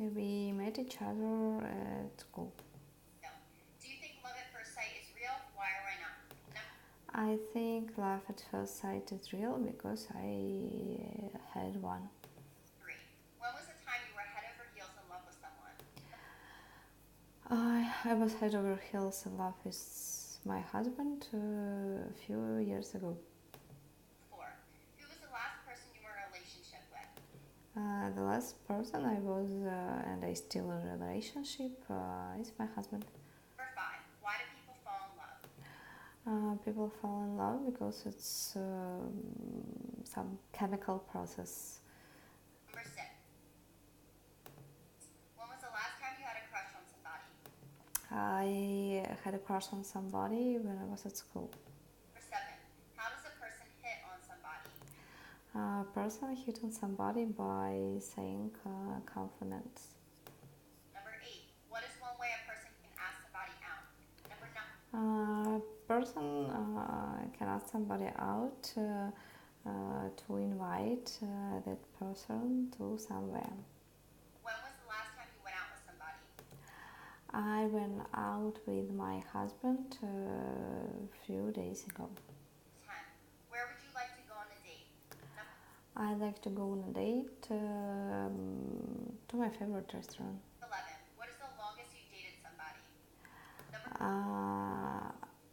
We met each other at school. No. Do you think love at first sight is real? Why or why not? No. I think love at first sight is real because I had one. 3. When was the time you were head over heels in love with someone? I was head over heels in love with my husband a few years ago. 4. Who was the last person you were in a relationship with? The last person I was and I still in a relationship is my husband. Number 5. Why do people fall in love? People fall in love because it's some chemical process. Number 6. When was the last time you had a crush on somebody? I had a crush on somebody when I was at school. Number 7. How does a person hit on somebody? A person hit on somebody by saying compliments. Number 8. What is one way a person can ask somebody out? Number 9. A person can ask somebody out to invite that person to somewhere. When was the last time you went out with somebody? I went out with my husband a few days ago. 10. Where would you like to go on a date? I'd like to go on a date to my favorite restaurant. 11. What is the longest you dated somebody?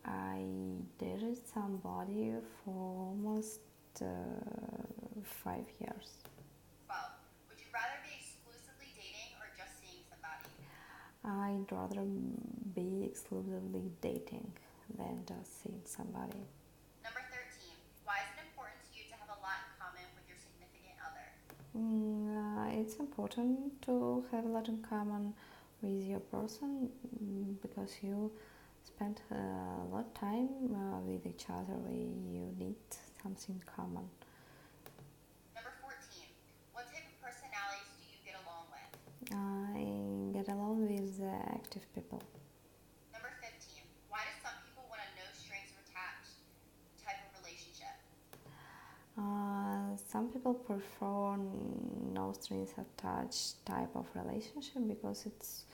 I dated somebody for almost 5 years. 12. Would you rather be exclusively dating or just seeing somebody? I'd rather be exclusively dating than just seeing somebody. Number 13. Why is it important to you to have a lot in common with your significant other? It's important to have a lot in common with your person because you spend a lot of time with each other. You need something common. Number 14. What type of personalities do you get along with? I get along with active people. Number 15. Why do some people want a no strings attached type of relationship? Some people prefer no strings attached type of relationship because it's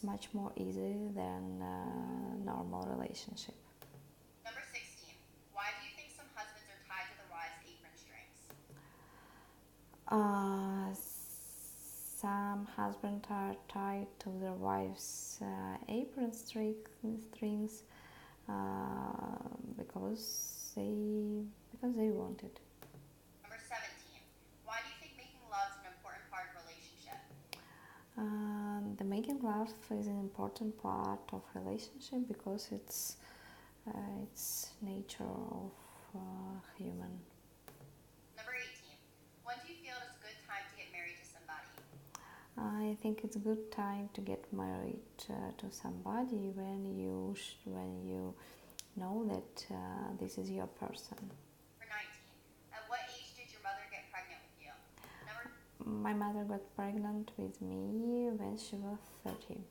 much more easy than a normal relationship. Number 16. Why do you think some husbands are tied to the wives' apron strings? Some husbands are tied to their wives' apron strings because they want it. Number 17. Why do you think making love is an important part of a relationship? The making love is an important part of relationship because it's nature of human. Number 18. When do you feel it's a good time to get married to somebody? I think it's a good time to get married to somebody when you know that this is your person. Number 19. At what age did your mother get pregnant with you? My mother got pregnant with me when she was 30. 20.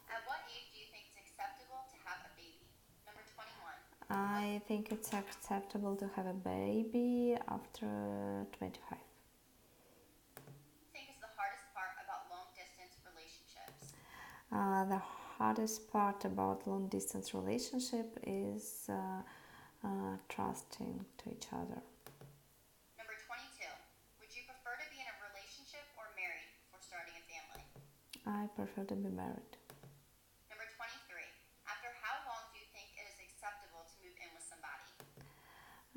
At what age do you think it's acceptable to have a baby? Number 21. I think it's acceptable to have a baby after 25. Think is the hardest part about long distance relationships? The hardest part about long distance relationship is trusting to each other. Number 22. Would you prefer to be in a relationship or married before starting a family? I prefer to be married. Number 23. After how long do you think it is acceptable to move in with somebody?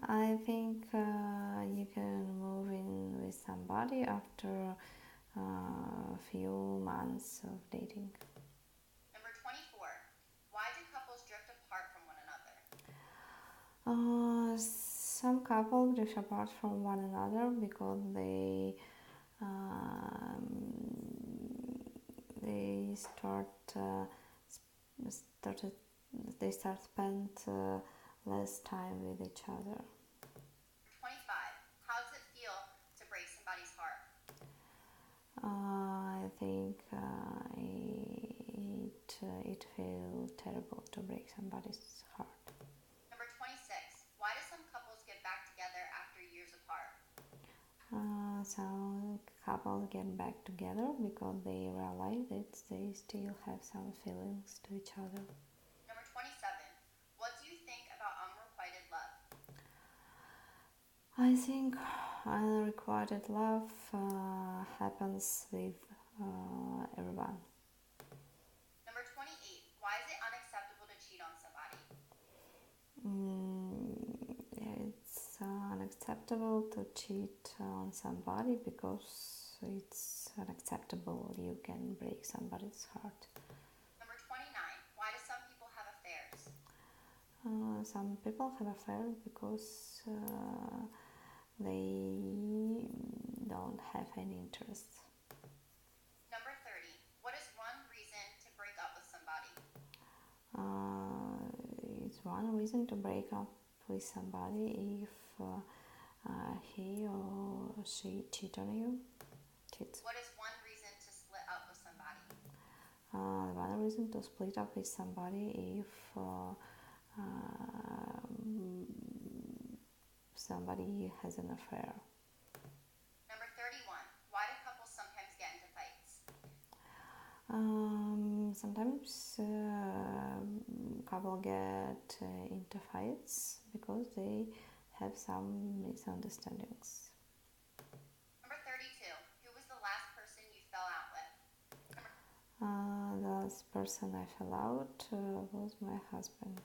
I think you can move in with somebody after a few months of dating. Number 24. Why do couples drift apart from one another? Some couples drift apart from one another because um, they start started they start spend less time with each other. Number 25. How does it feel to break somebody's heart? I think it feels terrible to break somebody's heart. Number 26. Why do some couples get back together after years apart? Some couple get back together because they realize that they still have some feelings to each other. Number 27. What do you think about unrequited love? I think unrequited love happens with everyone. Number 28. Why is it unacceptable to cheat on somebody? It's unacceptable to cheat on somebody because it's unacceptable. You can break somebody's heart. Number 29. Why do some people have affairs? Some people have affairs because they don't have any interest. Number 30. What is one reason to break up with somebody? It's one reason to break up with somebody if he or she cheats on you. What is one reason to split up with somebody? One reason to split up with somebody if somebody has an affair. Number 31. Why do couples sometimes get into fights? Sometimes couple get into fights because they have some misunderstandings. Number 32. Who was the last person you fell out with? The last person I fell out was my husband.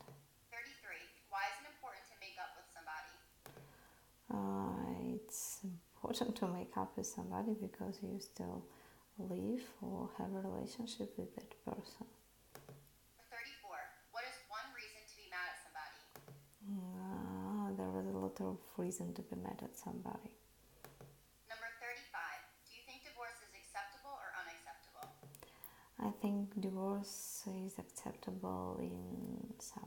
33. Why is it important to make up with somebody? It's important to make up with somebody because you still live or have a relationship with that person. 34. What is one reason to be mad at somebody? There is a lot of reason to be mad at somebody. Number 35. Do you think divorce is acceptable or unacceptable? I think divorce is acceptable in some